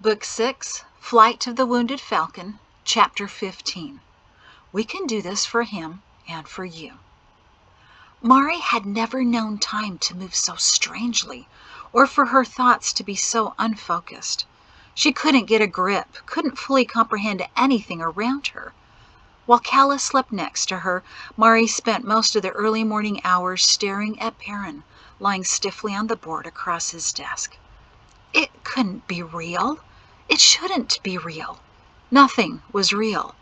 Book 6, Flight of the Wounded Falcon, Chapter 15. We can do this for him and for you. Mari had never known time to move so strangely, or for her thoughts to be so unfocused. She couldn't get a grip, couldn't fully comprehend anything around her. While Calla slept next to her, Mari spent most of the early morning hours staring at Perrin, lying stiffly on the board across his desk. It couldn't be real. It shouldn't be real. Nothing was real.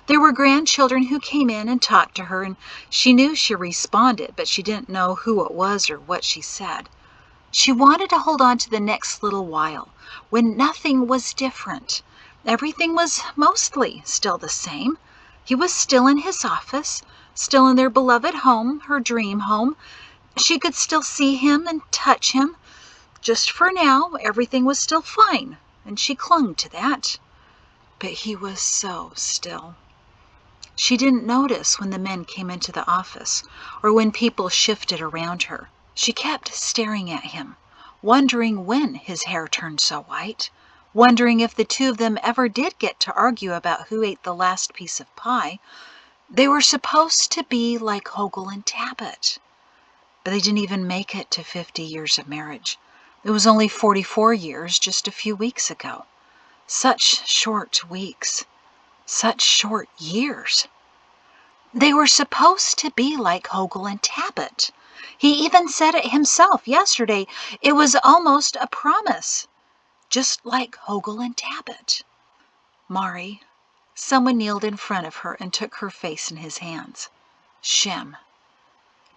There were grandchildren who came in and talked to her, and she knew she responded, but she didn't know who it was or what she said. She wanted to hold on to the next little while, when nothing was different. Everything was mostly still the same. He was still in his office, still in their beloved home, her dream home. She could still see him and touch him. Just for now, everything was still fine, and she clung to that. But he was so still. She didn't notice when the men came into the office, or when people shifted around her. She kept staring at him, wondering when his hair turned so white, wondering if the two of them ever did get to argue about who ate the last piece of pie. They were supposed to be like Hogel and Tabit, but they didn't even make it to 50 years of marriage. It was only 44 years just a few weeks ago. Such short weeks. Such short years. They were supposed to be like Hogel and Tabit. He even said it himself yesterday. It was almost a promise. Just like Hogel and Tabit. Mari. Someone kneeled in front of her and took her face in his hands. Shem.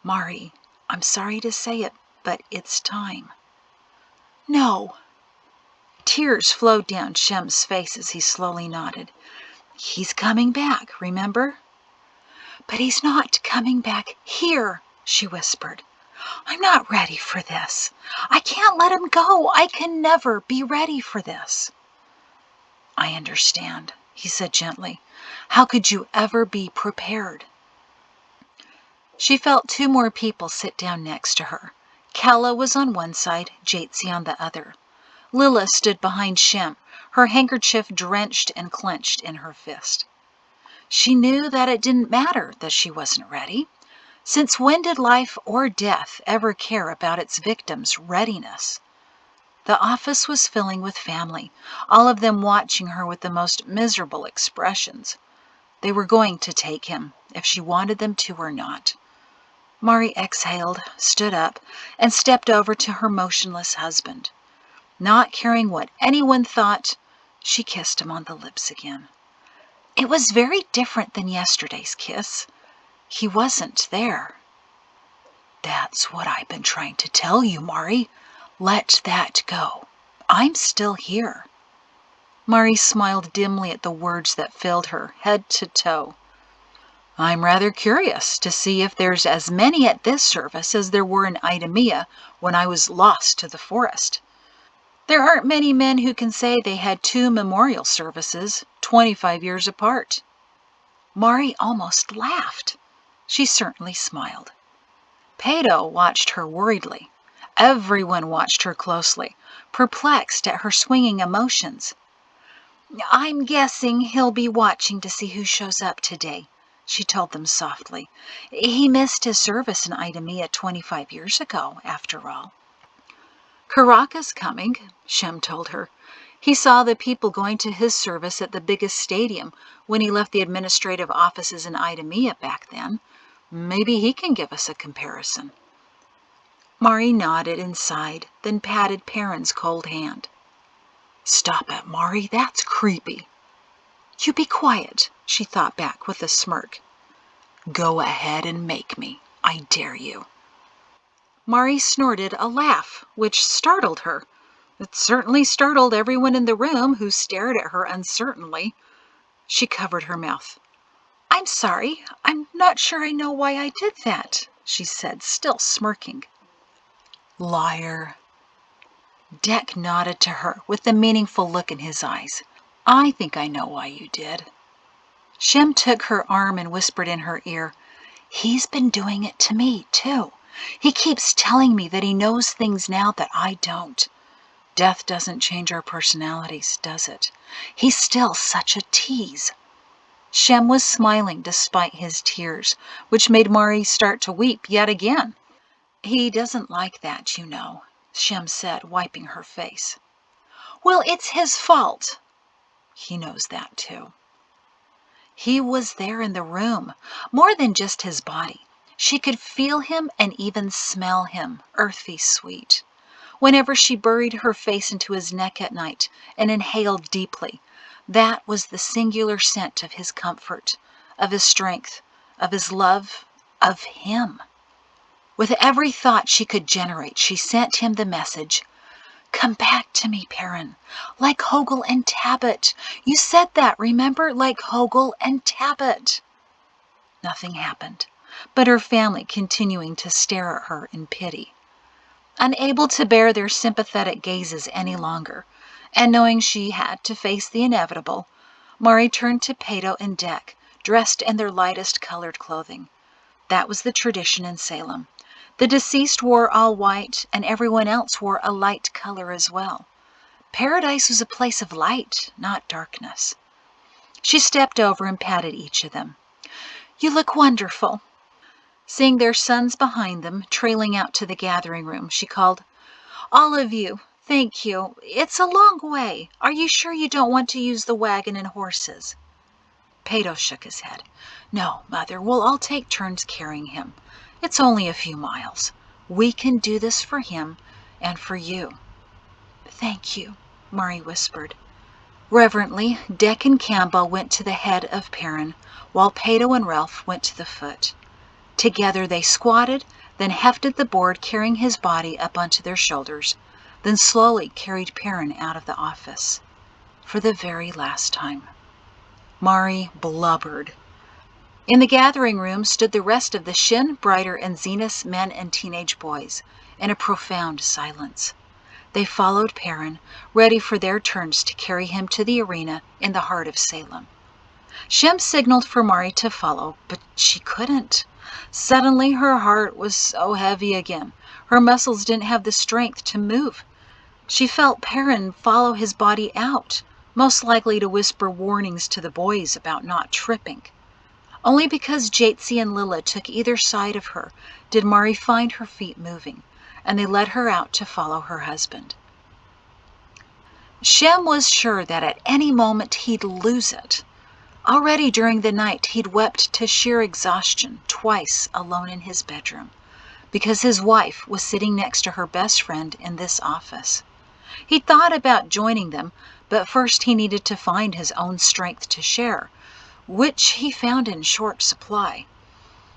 Mari, I'm sorry to say it, but it's time. No. Tears flowed down Shem's face as he slowly nodded. He's coming back, remember? But he's not coming back here, she whispered. I'm not ready for this. I can't let him go. I can never be ready for this. I understand, he said gently. How could you ever be prepared? She felt two more people sit down next to her. Calla was on one side, Jatsi on the other. Lilla stood behind Shem, her handkerchief drenched and clenched in her fist. She knew that it didn't matter that she wasn't ready. Since when did life or death ever care about its victims' readiness? The office was filling with family, all of them watching her with the most miserable expressions. They were going to take him, if she wanted them to or not. Mari exhaled, stood up, and stepped over to her motionless husband. Not caring what anyone thought, she kissed him on the lips again. It was very different than yesterday's kiss. He wasn't there. That's what I've been trying to tell you, Mari. Let that go. I'm still here. Mari smiled dimly at the words that filled her, head to toe. I'm rather curious to see if there's as many at this service as there were in Idumea when I was lost to the forest. There aren't many men who can say they had two memorial services, 25 years apart. Mari almost laughed. She certainly smiled. Pedo watched her worriedly. Everyone watched her closely, perplexed at her swinging emotions. I'm guessing he'll be watching to see who shows up today, she told them softly. He missed his service in Idumea 25 years ago, after all. Karaka's coming, Shem told her. He saw the people going to his service at the biggest stadium when he left the administrative offices in Idumea back then. Maybe he can give us a comparison. Mari nodded and sighed, then patted Perrin's cold hand. Stop it, Mari, that's creepy. You be quiet, she thought back with a smirk. Go ahead and make me. I dare you. Mari snorted a laugh, which startled her. It certainly startled everyone in the room, who stared at her uncertainly. She covered her mouth. I'm sorry. I'm not sure I know why I did that, she said, still smirking. Liar. Deck nodded to her with a meaningful look in his eyes. I think I know why you did. Shem took her arm and whispered in her ear, He's been doing it to me, too. He keeps telling me that he knows things now that I don't. Death doesn't change our personalities, does it? He's still such a tease. Shem was smiling despite his tears, which made Mari start to weep yet again. He doesn't like that, you know, Shem said, wiping her face. Well, it's his fault. He knows that too. He was there in the room, more than just his body. She could feel him and even smell him, earthy sweet. Whenever she buried her face into his neck at night and inhaled deeply, that was the singular scent of his comfort, of his strength, of his love, of him. With every thought she could generate, she sent him the message, "Come back to me, Perrin, like Hogel and Tabit. You said that, remember? Like Hogel and Tabit." Nothing happened, but her family continuing to stare at her in pity. Unable to bear their sympathetic gazes any longer, and knowing she had to face the inevitable, Mari turned to Peto and Dec, dressed in their lightest colored clothing. That was the tradition in Salem. The deceased wore all white, and everyone else wore a light color as well. Paradise was a place of light, not darkness. She stepped over and patted each of them. "You look wonderful." Seeing their sons behind them, trailing out to the gathering room, she called, "All of you, thank you. It's a long way. Are you sure you don't want to use the wagon and horses?" Peto shook his head. "No, Mother, we'll all take turns carrying him. It's only a few miles. We can do this for him and for you." "Thank you," Mari whispered. Reverently, Dec and Campbell went to the head of Perrin, while Peto and Ralph went to the foot. Together they squatted, then hefted the board carrying his body up onto their shoulders, then slowly carried Perrin out of the office. For the very last time. Mari blubbered. In the gathering room stood the rest of the Shin, Brighter, and Zenith men and teenage boys, in a profound silence. They followed Perrin, ready for their turns to carry him to the arena in the heart of Salem. Shem signaled for Mari to follow, but she couldn't. Suddenly her heart was so heavy again. Her muscles didn't have the strength to move. She felt Perrin follow his body out, most likely to whisper warnings to the boys about not tripping. Only because Jatsi and Lilla took either side of her did Mari find her feet moving, and they led her out to follow her husband. Shem was sure that at any moment he'd lose it. Already during the night he'd wept to sheer exhaustion twice alone in his bedroom, because his wife was sitting next to her best friend in this office. He thought about joining them, but first he needed to find his own strength to share, which he found in short supply.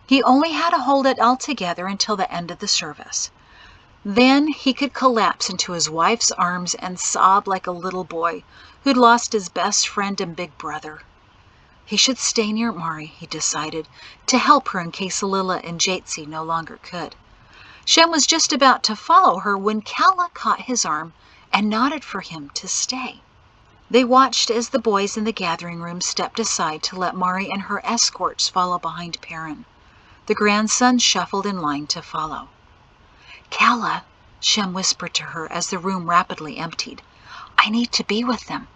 He only had to hold it all together until the end of the service. Then he could collapse into his wife's arms and sob like a little boy who'd lost his best friend and big brother. He should stay near Mari, he decided, to help her in case Lilla and Jatsi no longer could. Shem was just about to follow her when Kala caught his arm and nodded for him to stay. They watched as the boys in the gathering room stepped aside to let Mari and her escorts follow behind Perrin. The grandsons shuffled in line to follow. "Kala," Shem whispered to her as the room rapidly emptied, "I need to be with them."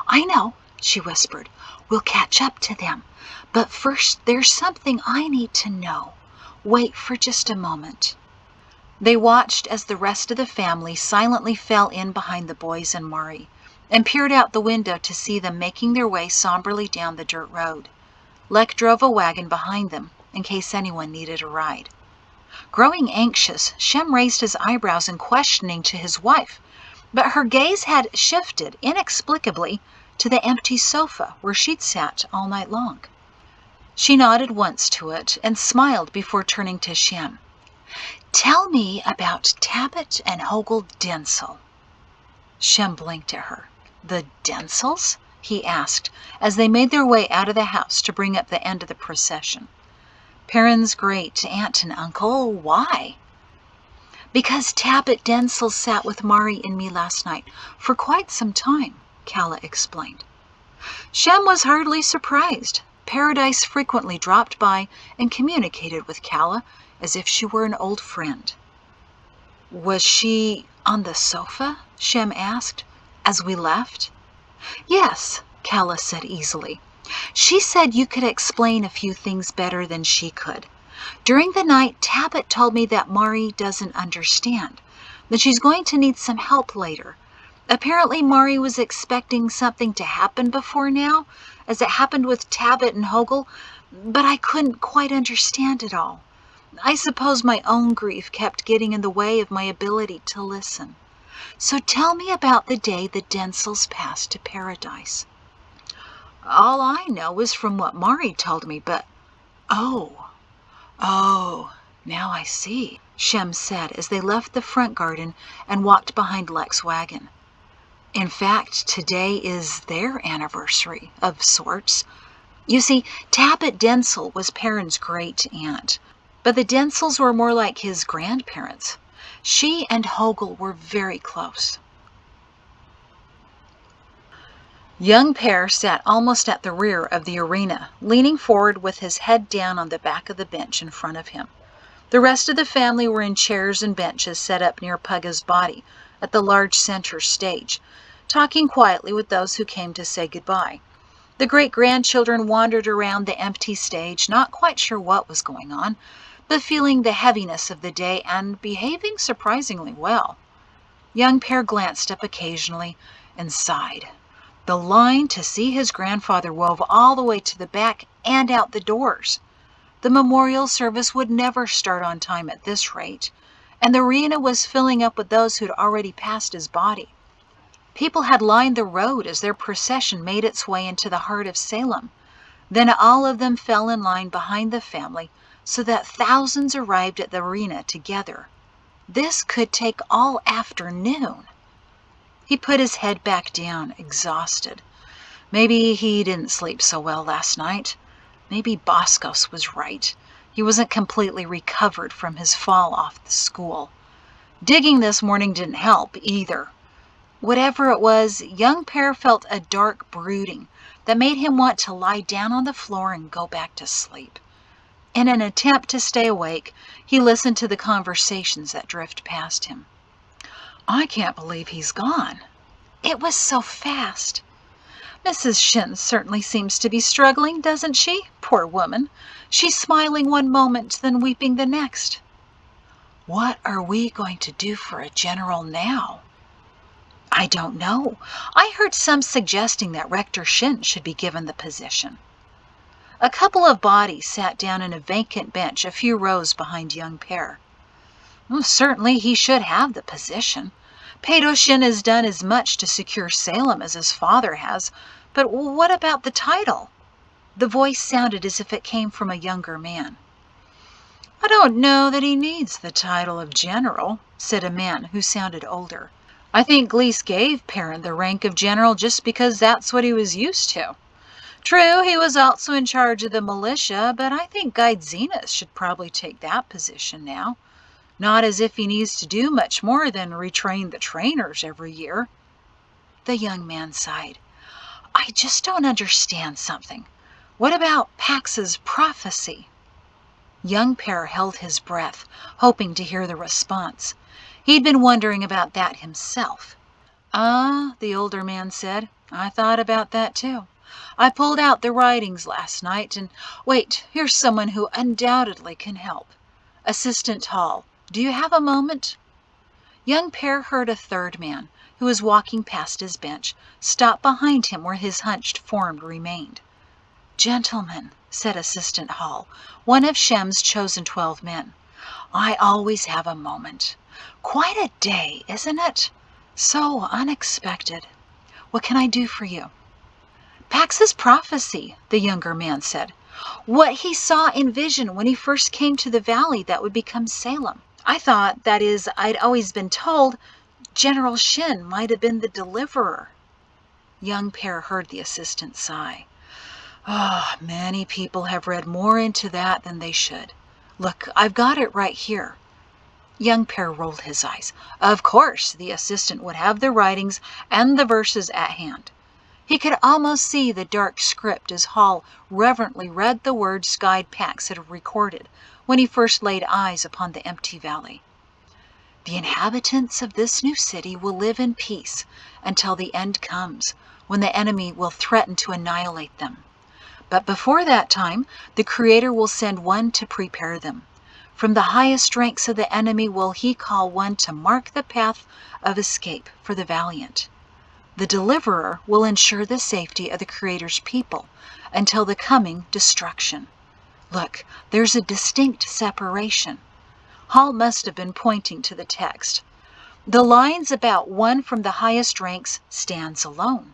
"I know," she whispered. "We'll catch up to them. But first, there's something I need to know. Wait for just a moment." They watched as the rest of the family silently fell in behind the boys and Mari, and peered out the window to see them making their way somberly down the dirt road. Lek drove a wagon behind them, in case anyone needed a ride. Growing anxious, Shem raised his eyebrows in questioning to his wife, but her gaze had shifted inexplicably to the empty sofa where she'd sat all night long. She nodded once to it and smiled before turning to Shem. "Tell me about Tabit and Hogel Densel." Shem blinked at her. "The Densels?" he asked as they made their way out of the house to bring up the end of the procession. "Perrin's great aunt and uncle. Why?" "Because Tabit Densel sat with Mari and me last night for quite some time," Kala explained. Shem was hardly surprised. Paradise frequently dropped by and communicated with Kala as if she were an old friend. "Was she On the sofa? Shem asked, as we left. Yes, Calla said easily. She said you could explain a few things better than she could. During the night, Tabit told me that Mari doesn't understand, that she's going to need some help later. Apparently, Mari was expecting something to happen before now, as it happened with Tabit and Hogel, but I couldn't quite understand it all. I suppose my own grief kept getting in the way of my ability to listen. So tell me about the day the Denzels passed to paradise. All I know is from what Mari told me, but... Oh, now I see, Shem said as they left the front garden and walked behind Lex's wagon. In fact, today is their anniversary, of sorts. You see, Tabit Denzel was Perrin's great-aunt, but the Denzels were more like his grandparents. She and Hogel were very close. Young Per sat almost at the rear of the arena, leaning forward with his head down on the back of the bench in front of him. The rest of the family were in chairs and benches set up near Pugga's body at the large center stage, talking quietly with those who came to say goodbye. The great-grandchildren wandered around the empty stage, not quite sure what was going on, but feeling the heaviness of the day and behaving surprisingly well. Young Per glanced up occasionally and sighed. The line to see his grandfather wove all the way to the back and out the doors. The memorial service would never start on time at this rate, and the arena was filling up with those who'd already passed his body. People had lined the road as their procession made its way into the heart of Salem. Then all of them fell in line behind the family so that thousands arrived at the arena together. This could take all afternoon. He put his head back down, exhausted. Maybe he didn't sleep so well last night. Maybe Boscos was right. He wasn't completely recovered from his fall off the school. Digging this morning didn't help either. Whatever it was, young Per felt a dark brooding that made him want to lie down on the floor and go back to sleep. In an attempt to stay awake, he listened to the conversations that drifted past him. I can't believe he's gone. It was so fast. Mrs. Shin certainly seems to be struggling, doesn't she? Poor woman. She's smiling one moment, then weeping the next. What are we going to do for a general now? I don't know. I heard some suggesting that Rector Shin should be given the position. A couple of bodies sat down on a vacant bench a few rows behind young Per. Well, certainly he should have the position. Peido Shin has done as much to secure Salem as his father has, but what about the title? The voice sounded as if it came from a younger man. I don't know that he needs the title of general, said a man who sounded older. I think Glees gave Perrin the rank of general just because that's what he was used to. True, he was also in charge of the militia, but I think Guide Zenas should probably take that position now. Not as if he needs to do much more than retrain the trainers every year. The young man sighed. I just don't understand something. What about Pax's prophecy? Young Per held his breath, hoping to hear the response. He'd been wondering about that himself. The older man said. I thought about that too. I pulled out the writings last night and... Wait, here's someone who undoubtedly can help. Assistant Hall, do you have a moment? Young Per heard a third man, who was walking past his bench, stop behind him where his hunched form remained. Gentlemen, said Assistant Hall, one of Shem's chosen 12 men, I always have a moment. Quite a day, isn't it? So unexpected. What can I do for you? Pax's prophecy, the younger man said. What he saw in vision when he first came to the valley that would become Salem. I thought, that is, I'd always been told, General Shin might have been the deliverer. Young Per heard the assistant sigh. Many people have read more into that than they should. Look, I've got it right here. Young Per rolled his eyes. Of course, the assistant would have the writings and the verses at hand. He could almost see the dark script as Hall reverently read the words Guide Pax had recorded when he first laid eyes upon the empty valley. The inhabitants of this new city will live in peace until the end comes, when the enemy will threaten to annihilate them. But before that time, the Creator will send one to prepare them. From the highest ranks of the enemy will he call one to mark the path of escape for the valiant. The deliverer will ensure the safety of the Creator's people until the coming destruction. Look, there's a distinct separation. Hall must have been pointing to the text. The lines about one from the highest ranks stands alone.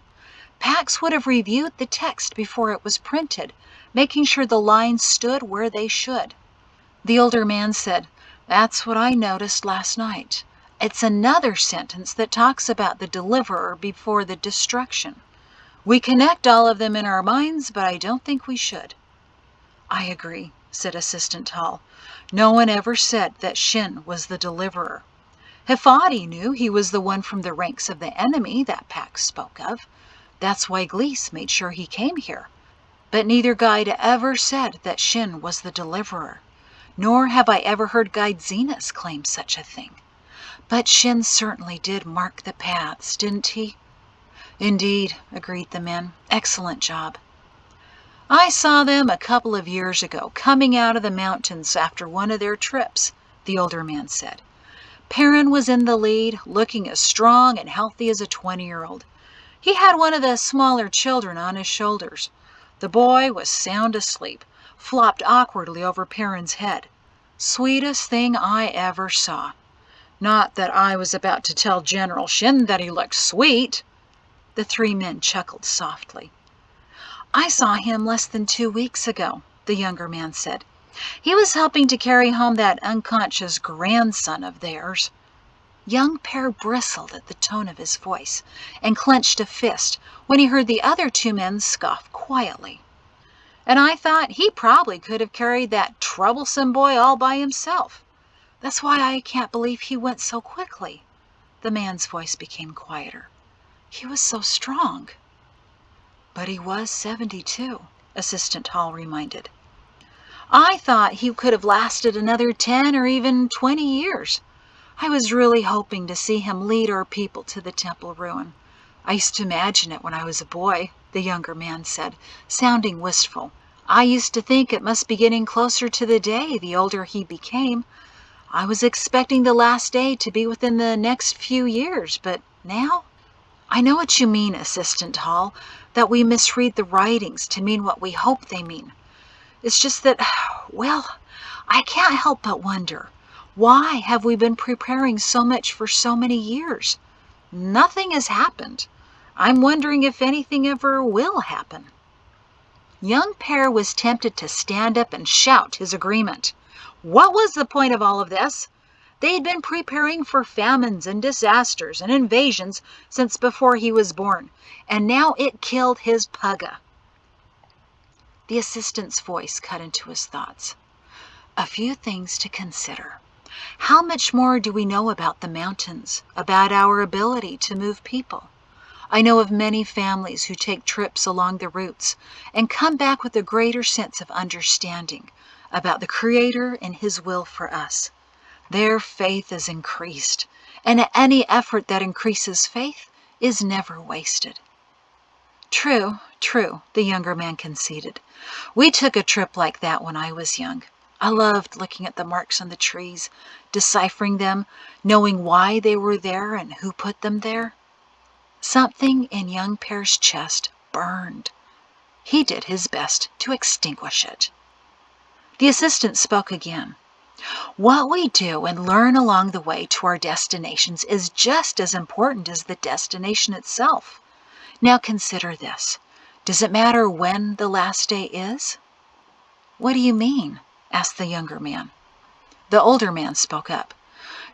Pax would have reviewed the text before it was printed, making sure the lines stood where they should. The older man said, "That's what I noticed last night. It's another sentence that talks about the deliverer before the destruction. We connect all of them in our minds, but I don't think we should." "I agree," said Assistant Hall. "No one ever said that Shin was the deliverer. Hifadi knew he was the one from the ranks of the enemy that Pax spoke of. That's why Glees made sure he came here. But neither guide ever said that Shin was the deliverer, nor have I ever heard Guide Zenas claim such a thing. But Shin certainly did mark the paths, didn't he?" "Indeed," agreed the men. "Excellent job." "I saw them a couple of years ago, coming out of the mountains after one of their trips," the older man said. "Perrin was in the lead, looking as strong and healthy as a 20-year-old. He had one of the smaller children on his shoulders. The boy was sound asleep, flopped awkwardly over Perrin's head. Sweetest thing I ever saw. Not that I was about to tell General Shin that he looked sweet." The three men chuckled softly. "I saw him less than 2 weeks ago," the younger man said. "He was helping to carry home that unconscious grandson of theirs." Young Pear bristled at the tone of his voice and clenched a fist when he heard the other 2 men scoff quietly. "And I thought he probably could have carried that troublesome boy all by himself. That's why I can't believe he went so quickly." The man's voice became quieter. "He was so strong." "But he was 72, Assistant Hall reminded. "I thought he could have lasted another 10 or even 20 years. I was really hoping to see him lead our people to the temple ruin. I used to imagine it when I was a boy," the younger man said, sounding wistful. "I used to think it must be getting closer to the day the older he became. I was expecting the last day to be within the next few years, but now—" "I know what you mean, Assistant Hall, that we misread the writings to mean what we hope they mean. It's just that, well, I can't help but wonder, why have we been preparing so much for so many years? Nothing has happened. I'm wondering if anything ever will happen." Young Pear was tempted to stand up and shout his agreement. What was the point of all of this? They'd been preparing for famines and disasters and invasions since before he was born, and now it killed his pugga. The assistant's voice cut into his thoughts. "A few things to consider. How much more do we know about the mountains, about our ability to move people? I know of many families who take trips along the routes and come back with a greater sense of understanding about the Creator and His will for us. Their faith is increased, and any effort that increases faith is never wasted." True, the younger man conceded. "We took a trip like that when I was young. I loved looking at the marks on the trees, deciphering them, knowing why they were there and who put them there." Something in young Pear's chest burned. He did his best to extinguish it. The assistant spoke again. "What we do and learn along the way to our destinations is just as important as the destination itself. Now consider this. Does it matter when the last day is?" "What do you mean?" asked the younger man. The older man spoke up.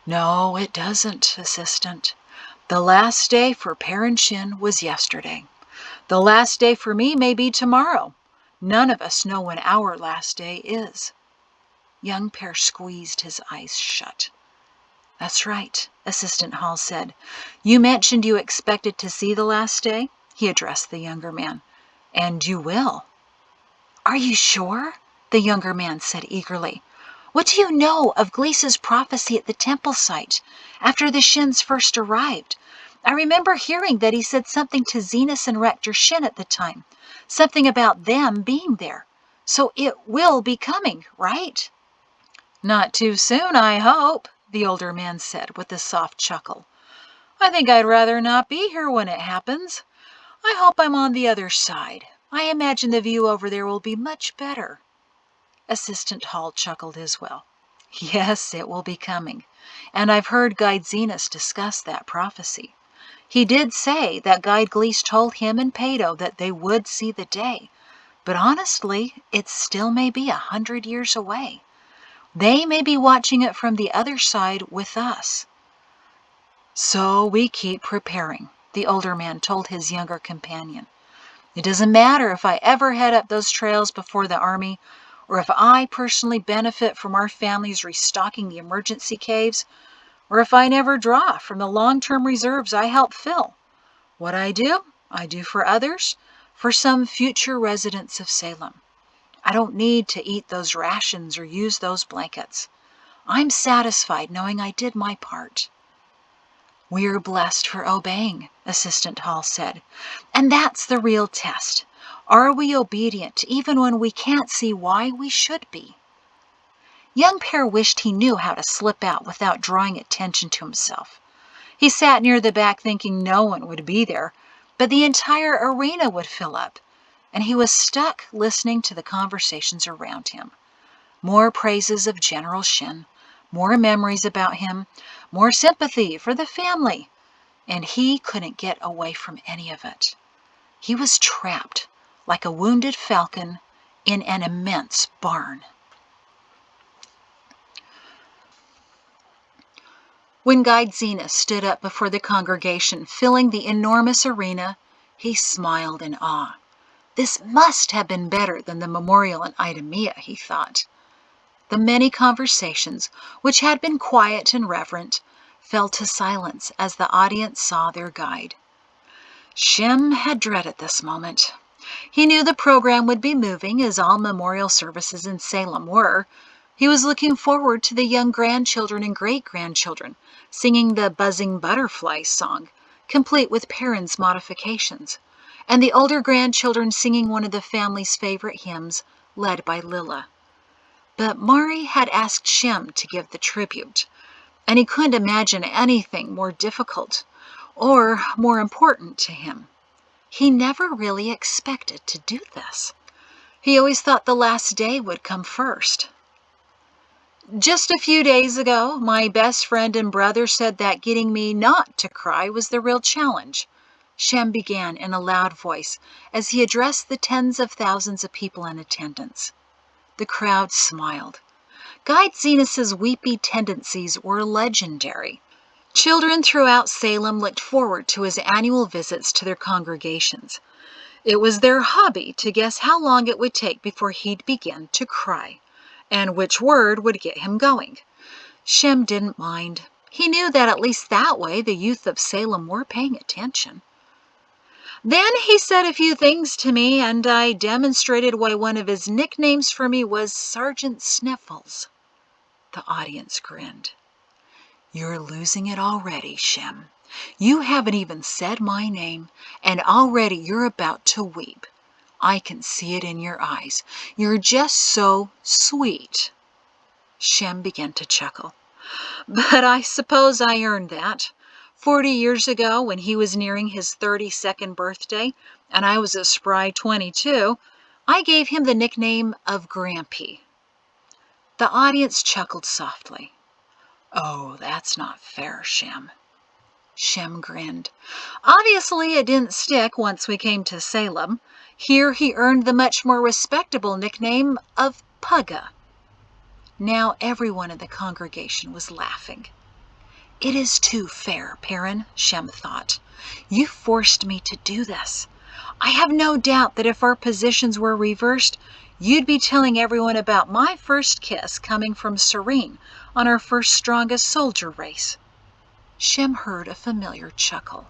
"No, it doesn't, Assistant. The last day for Perrin Shin was yesterday. The last day for me may be tomorrow. None of us know when our last day is." Young Pear squeezed his eyes shut. "That's right," Assistant Hall said. "You mentioned you expected to see the last day?" He addressed the younger man. "And you will." "Are you sure?" the younger man said eagerly. What do you know of Gleese's prophecy at the temple site after the Shins first arrived? I remember hearing that he said something to Zenas and Rector Shin at the time, something about them being there. So it will be coming, right? Not too soon, I hope, the older man said with a soft chuckle. I think I'd rather not be here when it happens. I hope I'm on the other side. I imagine the view over there will be much better. Assistant Hall chuckled as well. Yes, it will be coming, and I've heard Guide Zenas discuss that prophecy. He did say that Guide Gleese told him and Pato that they would see the day, but honestly, it still may be 100 years away. They may be watching it from the other side with us. So we keep preparing, the older man told his younger companion. It doesn't matter if I ever head up those trails before the army, or if I personally benefit from our families restocking the emergency caves, or if I never draw from the long-term reserves I help fill. What I do for others, for some future residents of Salem. I don't need to eat those rations or use those blankets. I'm satisfied knowing I did my part. We're blessed for obeying, Assistant Hall said. And that's the real test. Are we obedient even when we can't see why we should be? Young Pear wished he knew how to slip out without drawing attention to himself. He sat near the back thinking no one would be there, but the entire arena would fill up, and he was stuck listening to the conversations around him. More praises of General Shin, more memories about him, more sympathy for the family, and he couldn't get away from any of it. He was trapped, like a wounded falcon, in an immense barn. When Guide Zenas stood up before the congregation, filling the enormous arena, he smiled in awe. This must have been better than the memorial in Idumea, he thought. The many conversations, which had been quiet and reverent, fell to silence as the audience saw their guide. Shem had dreaded this moment. He knew the program would be moving, as all memorial services in Salem were. He was looking forward to the young grandchildren and great-grandchildren singing the Buzzing Butterflies song, complete with Perrin's modifications, and the older grandchildren singing one of the family's favorite hymns, led by Lilla. But Mari had asked Shem to give the tribute, and he couldn't imagine anything more difficult or more important to him. He never really expected to do this. He always thought the last day would come first. Just a few days ago, my best friend and brother said that getting me not to cry was the real challenge. Shem began in a loud voice as he addressed the tens of thousands of people in attendance. The crowd smiled. Guide Zenas's weepy tendencies were legendary. Children throughout Salem looked forward to his annual visits to their congregations. It was their hobby to guess how long it would take before he'd begin to cry, and which word would get him going. Shem didn't mind. He knew that at least that way the youth of Salem were paying attention. Then he said a few things to me, and I demonstrated why one of his nicknames for me was Sergeant Sniffles. The audience grinned. You're losing it already, Shem. You haven't even said my name, and already you're about to weep. I can see it in your eyes. You're just so sweet. Shem began to chuckle. But I suppose I earned that. 40 years ago, when he was nearing his 32nd birthday, and I was a spry 22, I gave him the nickname of Grampy. The audience chuckled softly. Oh, that's not fair, Shem. Shem grinned. Obviously, it didn't stick once we came to Salem. Here he earned the much more respectable nickname of Pugga. Now everyone in the congregation was laughing. It is too fair, Perrin, Shem thought. You forced me to do this. I have no doubt that if our positions were reversed, you'd be telling everyone about my first kiss coming from Serene on our first strongest soldier race. Shem heard a familiar chuckle.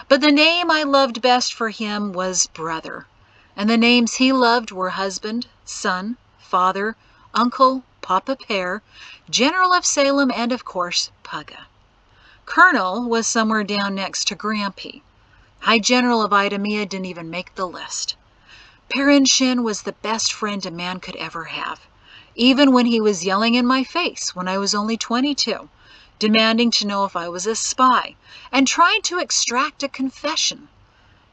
But the name I loved best for him was brother, and the names he loved were husband, son, father, uncle, Papa Pear, General of Salem, and of course, Pugga. Colonel was somewhere down next to Grampy. High General of Idemia didn't even make the list. Perrin Shin was the best friend a man could ever have, even when he was yelling in my face when I was only 22, demanding to know if I was a spy, and trying to extract a confession.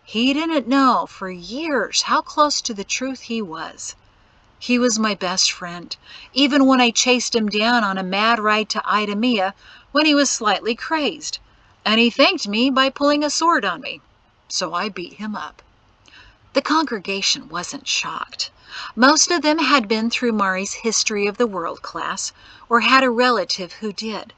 He didn't know for years how close to the truth he was. He was my best friend, even when I chased him down on a mad ride to Idemia when he was slightly crazed, and he thanked me by pulling a sword on me, so I beat him up. The congregation wasn't shocked. Most of them had been through Mari's History of the World class, or had a relative who did.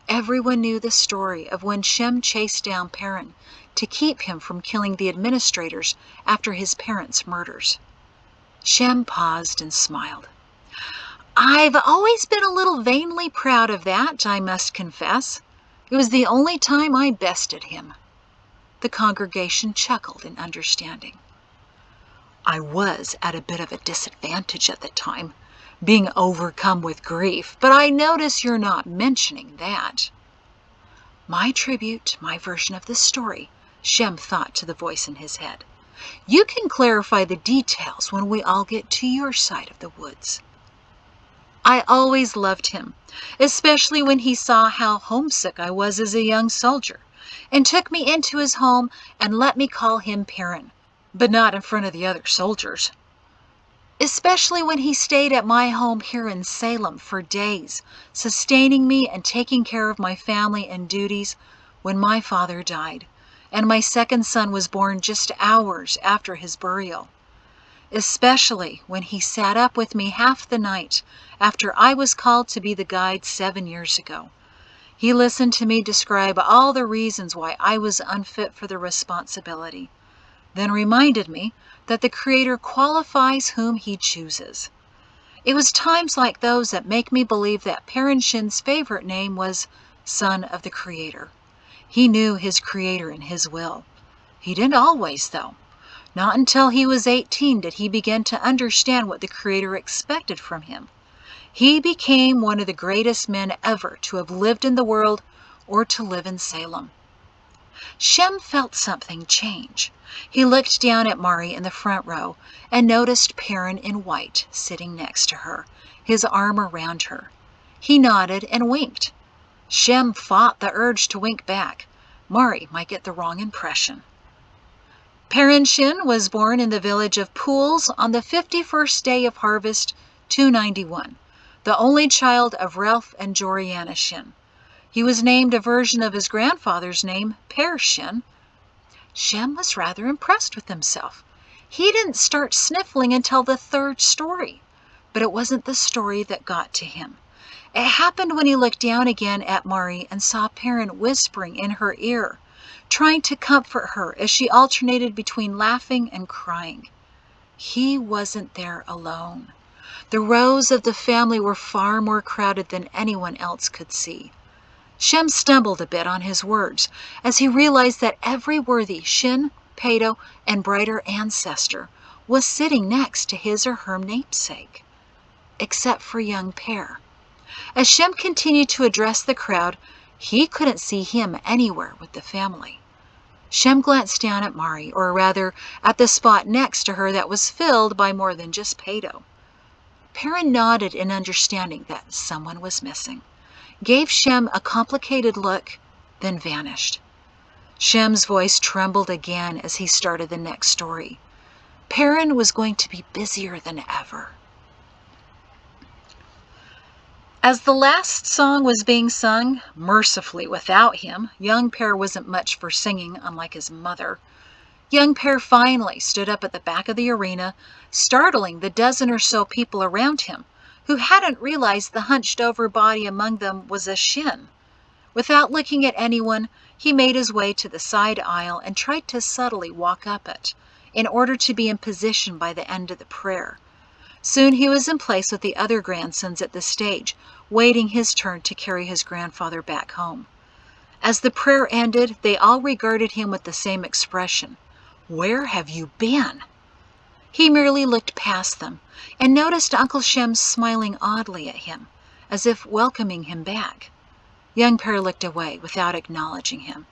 Everyone knew the story of when Shem chased down Perrin to keep him from killing the administrators after his parents' murders. Shem paused and smiled. I've always been a little vainly proud of that, I must confess. It was the only time I bested him. The congregation chuckled in understanding. I was at a bit of a disadvantage at the time, being overcome with grief, but I notice you're not mentioning that. My tribute, my version of the story, Shem thought to the voice in his head. You can clarify the details when we all get to your side of the woods. I always loved him, especially when he saw how homesick I was as a young soldier, and took me into his home and let me call him Perrin, but not in front of the other soldiers. Especially when he stayed at my home here in Salem for days, sustaining me and taking care of my family and duties when my father died, and my second son was born just hours after his burial. Especially when he sat up with me half the night after I was called to be the guide 7 years ago. He listened to me describe all the reasons why I was unfit for the responsibility, then reminded me that the Creator qualifies whom He chooses. It was times like those that make me believe that Perrin Shin's favorite name was Son of the Creator. He knew his Creator and his will. He didn't always, though. Not until he was 18 did he begin to understand what the Creator expected from him. He became one of the greatest men ever to have lived in the world or to live in Salem. Shem felt something change. He looked down at Mari in the front row and noticed Perrin in white sitting next to her, his arm around her. He nodded and winked. Shem fought the urge to wink back. Mari might get the wrong impression. Perrin Shin was born in the village of Pools on the 51st day of harvest, 291, the only child of Ralph and Joriana Shin. He was named a version of his grandfather's name, Per Shin. Shem was rather impressed with himself. He didn't start sniffling until the 3rd story, but it wasn't the story that got to him. It happened when he looked down again at Mari and saw Perrin whispering in her ear, trying to comfort her as she alternated between laughing and crying. He wasn't there alone. The rows of the family were far more crowded than anyone else could see. Shem stumbled a bit on his words as he realized that every worthy Shin, Pato, and brighter ancestor was sitting next to his or her namesake, except for young Per. As Shem continued to address the crowd, he couldn't see him anywhere with the family. Shem glanced down at Mari, or rather at the spot next to her that was filled by more than just Pato. Perrin nodded in understanding that someone was missing, gave Shem a complicated look, then vanished. Shem's voice trembled again as he started the next story. Perrin was going to be busier than ever. As the last song was being sung, mercifully without him, young Per wasn't much for singing, unlike his mother. Young Per finally stood up at the back of the arena, startling the dozen or so people around him, who hadn't realized the hunched-over body among them was a Shin. Without looking at anyone, he made his way to the side aisle and tried to subtly walk up it, in order to be in position by the end of the prayer. Soon he was in place with the other grandsons at the stage, waiting his turn to carry his grandfather back home. As the prayer ended, they all regarded him with the same expression. "Where have you been?" He merely looked past them and noticed Uncle Shem smiling oddly at him, as if welcoming him back. Young Pear looked away without acknowledging him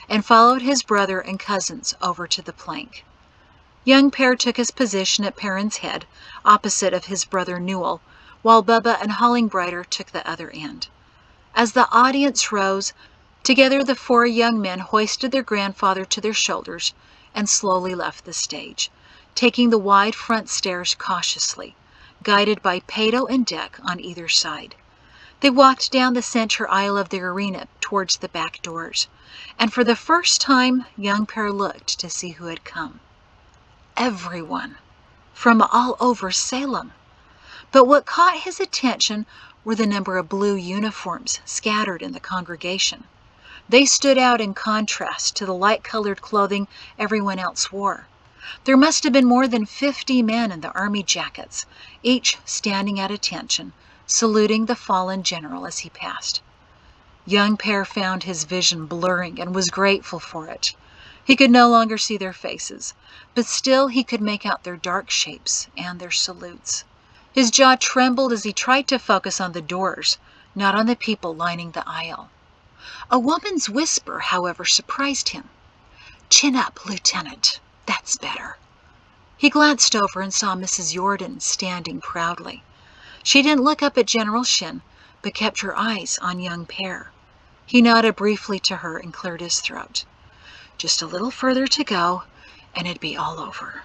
and followed his brother and cousins over to the plank. Young Pear took his position at Perrin's head, opposite of his brother Newell, while Bubba and Hollingbrighter took the other end. As the audience rose, together the four young men hoisted their grandfather to their shoulders and slowly left the stage, taking the wide front stairs cautiously, guided by Pato and Deck on either side. They walked down the center aisle of the arena towards the back doors, and for the first time Young Pear looked to see who had come. Everyone, from all over Salem. But what caught his attention were the number of blue uniforms scattered in the congregation. They stood out in contrast to the light-colored clothing everyone else wore. There must have been more than 50 men in the army jackets, each standing at attention, saluting the fallen general as he passed. Young Pear found his vision blurring and was grateful for it. He could no longer see their faces, but still he could make out their dark shapes and their salutes. His jaw trembled as he tried to focus on the doors, not on the people lining the aisle. A woman's whisper, however, surprised him. "Chin up, Lieutenant. That's better." He glanced over and saw Mrs. Jordan standing proudly. She didn't look up at General Shin, but kept her eyes on Young Pear. He nodded briefly to her and cleared his throat. Just a little further to go, and it'd be all over.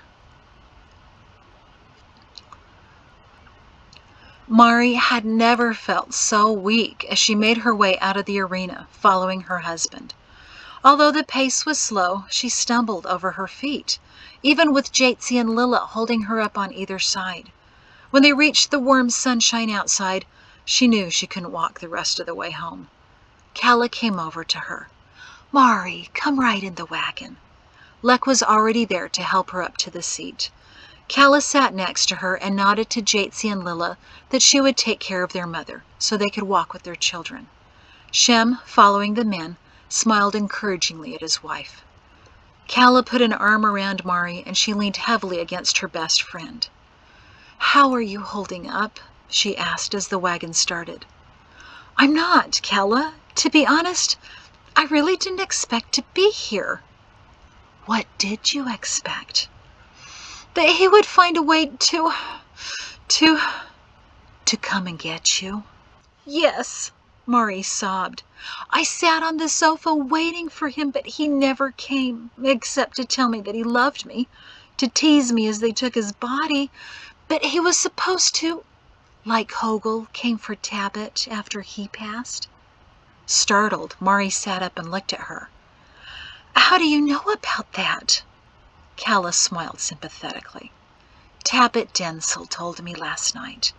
Mari had never felt so weak as she made her way out of the arena, following her husband. Although the pace was slow, she stumbled over her feet, even with Jatesy and Lilla holding her up on either side. When they reached the warm sunshine outside, she knew she couldn't walk the rest of the way home. Calla came over to her. "Mari, come right in the wagon." Lek was already there to help her up to the seat. Calla sat next to her and nodded to Jatesy and Lilla that she would take care of their mother so they could walk with their children. Shem, following the men, smiled encouragingly at his wife. Calla put an arm around Mari and she leaned heavily against her best friend. "How are you holding up?" she asked as the wagon started. "I'm not, Calla. To be honest, I really didn't expect to be here." "What did you expect?" "That he would find a way to come and get you." "Yes," Mari sobbed. "I sat on the sofa waiting for him, but he never came, except to tell me that he loved me, to tease me as they took his body. But he was supposed to, like Hogel came for Tabit after he passed." Startled, Mari sat up and looked at her. "How do you know about that?" Calla smiled sympathetically. "Tabit Densel told me last night.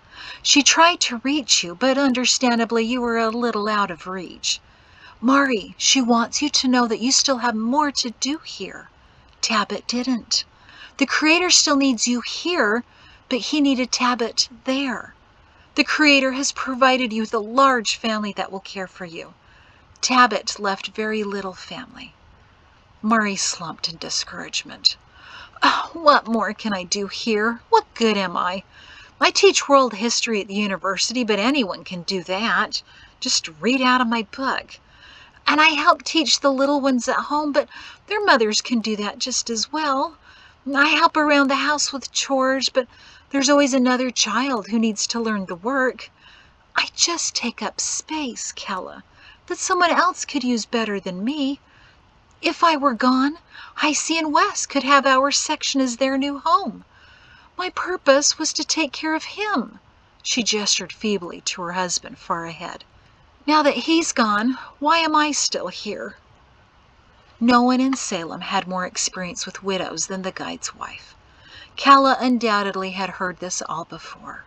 She tried to reach you, but understandably you were a little out of reach. Mari, she wants you to know that you still have more to do here. Tabit didn't. The Creator still needs you here, but he needed Tabit there. The Creator has provided you with a large family that will care for you. Tabit left very little family." Mari slumped in discouragement. "Oh, what more can I do here? What good am I? I teach world history at the university, but anyone can do that. Just read out of my book. And I help teach the little ones at home, but their mothers can do that just as well. I help around the house with chores, but there's always another child who needs to learn the work. I just take up space, Calla, that someone else could use better than me. If I were gone, Heisey and Wes could have our section as their new home. My purpose was to take care of him." She gestured feebly to her husband far ahead. "Now that he's gone, why am I still here?" No one in Salem had more experience with widows than the guide's wife. Calla undoubtedly had heard this all before.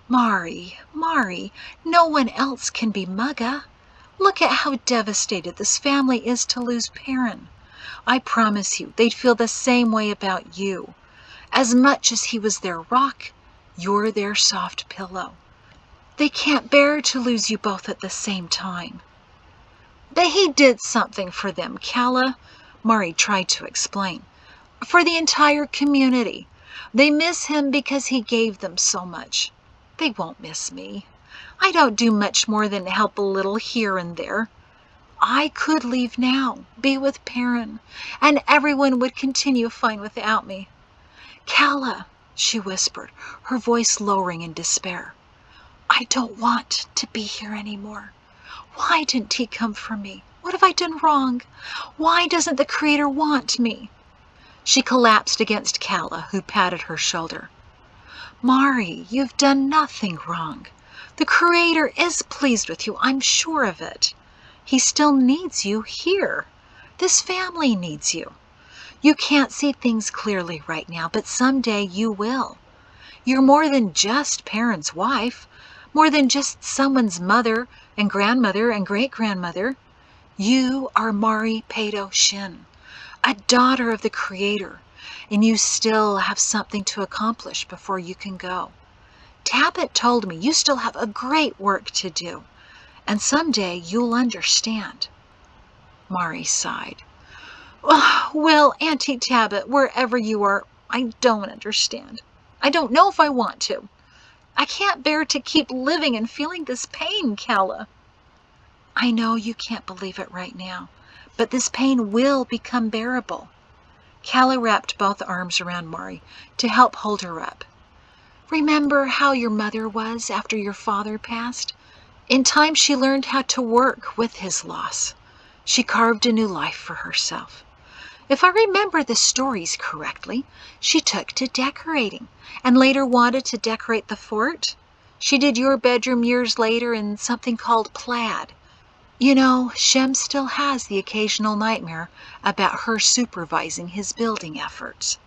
Mari, no one else can be Mugga. Look at how devastated this family is to lose Perrin. I promise you, they'd feel the same way about you. As much as he was their rock, you're their soft pillow. They can't bear to lose you both at the same time." "But he did something for them, Calla," Mari tried to explain. "For the entire community. They miss him because he gave them so much. They won't miss me. I don't do much more than help a little here and there. I could leave now, be with Perrin, and everyone would continue fine without me. Calla, she whispered, her voice lowering in despair. I don't want to be here anymore. Why didn't he come for me? What have I done wrong? Why doesn't the Creator want me? She collapsed against Calla, who patted her shoulder. Mari, you've done nothing wrong. The Creator is pleased with you, I'm sure of it. He still needs you here. This family needs you. You can't see things clearly right now, but someday you will. You're more than just Perrin's wife, more than just someone's mother and grandmother and great-grandmother. You are Mari Pedo Shin, a daughter of the Creator, and you still have something to accomplish before you can go. Tabit told me you still have a great work to do, and someday you'll understand. Mari sighed. Oh, well, Auntie Tabit, wherever you are, I don't understand. I don't know if I want to. I can't bear to keep living and feeling this pain, Calla. I know you can't believe it right now, but this pain will become bearable. Calla wrapped both arms around Mari to help hold her up. Remember how your mother was after your father passed? In time she learned how to work with his loss. She carved a new life for herself. If I remember the stories correctly, she took to decorating and later wanted to decorate the fort. She did your bedroom years later in something called plaid. You know, Shem still has the occasional nightmare about her supervising his building efforts.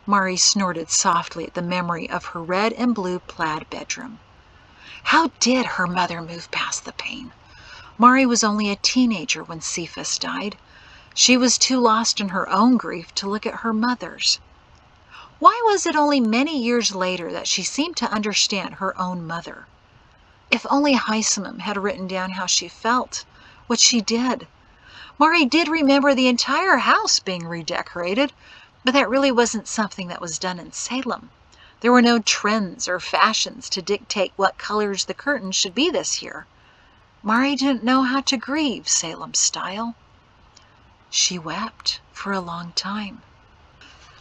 Mari snorted softly at the memory of her red and blue plaid bedroom. How did her mother move past the pain? Mari was only a teenager when Cephas died. She was too lost in her own grief to look at her mother's. Why was it only many years later that she seemed to understand her own mother? If only Heisemem had written down how she felt, what she did. Mari did remember the entire house being redecorated, but that really wasn't something that was done in Salem. There were no trends or fashions to dictate what colors the curtains should be this year. Mari didn't know how to grieve Salem style. She wept for a long time.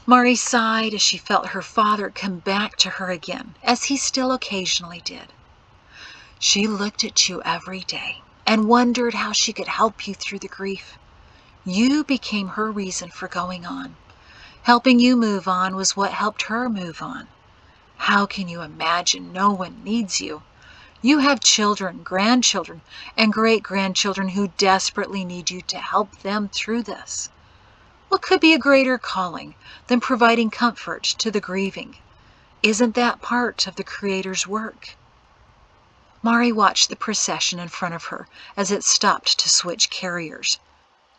Mari sighed as she felt her father come back to her again, as he still occasionally did. She looked at you every day and wondered how she could help you through the grief. You became her reason for going on. Helping you move on was what helped her move on. How can you imagine no one needs you? You have children, grandchildren, and great-grandchildren who desperately need you to help them through this. What could be a greater calling than providing comfort to the grieving? Isn't that part of the Creator's work? Mari watched the procession in front of her as it stopped to switch carriers.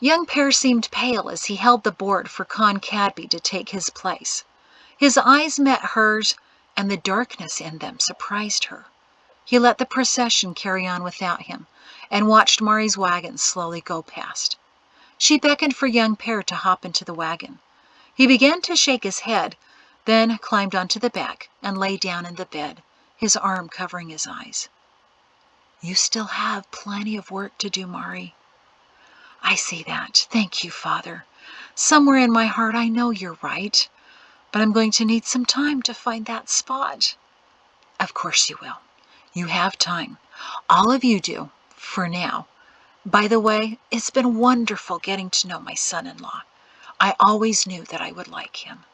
Young Per seemed pale as he held the board for Con Cadby to take his place. His eyes met hers, and the darkness in them surprised her. He let the procession carry on without him and watched Mari's wagon slowly go past. She beckoned for young Per to hop into the wagon. He began to shake his head, then climbed onto the back and lay down in the bed, his arm covering his eyes. You still have plenty of work to do, Mari. I see that. Thank you, Father. Somewhere in my heart I know you're right, but I'm going to need some time to find that spot. Of course you will. You have time. All of you do, for now. By the way, it's been wonderful getting to know my son-in-law. I always knew that I would like him.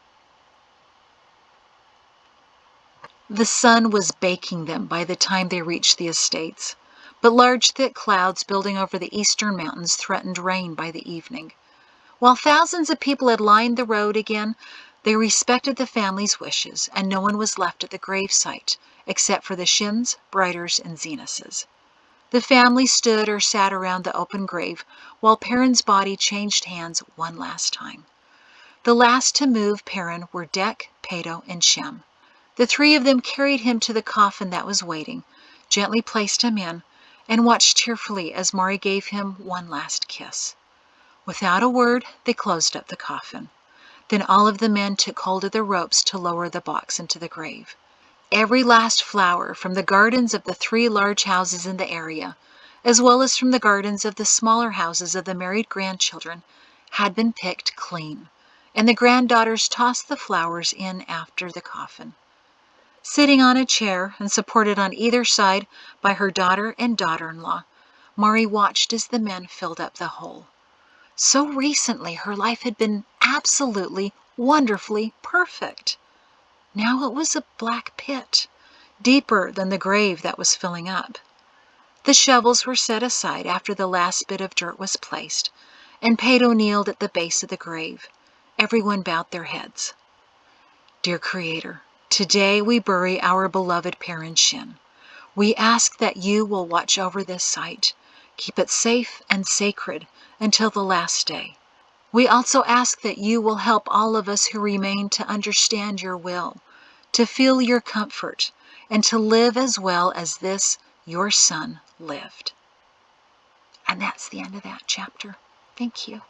The sun was baking them by the time they reached the estates, but large thick clouds building over the eastern mountains threatened rain by the evening. While thousands of people had lined the road again, they respected the family's wishes, and no one was left at the gravesite, except for the Shins, Briders, and Zenuses. The family stood or sat around the open grave while Perrin's body changed hands one last time. The last to move Perrin were Dek, Pedo, and Shem. The three of them carried him to the coffin that was waiting, gently placed him in, and watched tearfully as Mari gave him one last kiss. Without a word, they closed up the coffin. Then all of the men took hold of the ropes to lower the box into the grave. Every last flower from the gardens of the 3 large houses in the area, as well as from the gardens of the smaller houses of the married grandchildren, had been picked clean, and the granddaughters tossed the flowers in after the coffin. Sitting on a chair and supported on either side by her daughter and daughter-in-law, Mari watched as the men filled up the hole. So recently her life had been absolutely, wonderfully perfect. Now it was a black pit, deeper than the grave that was filling up. The shovels were set aside after the last bit of dirt was placed, and Pato kneeled at the base of the grave. Everyone bowed their heads. Dear Creator, today we bury our beloved parent Shin. We ask that you will watch over this site, keep it safe and sacred until the last day. We also ask that you will help all of us who remain to understand your will, to feel your comfort, and to live as well as this, your son, lived. And that's the end of that chapter. Thank you.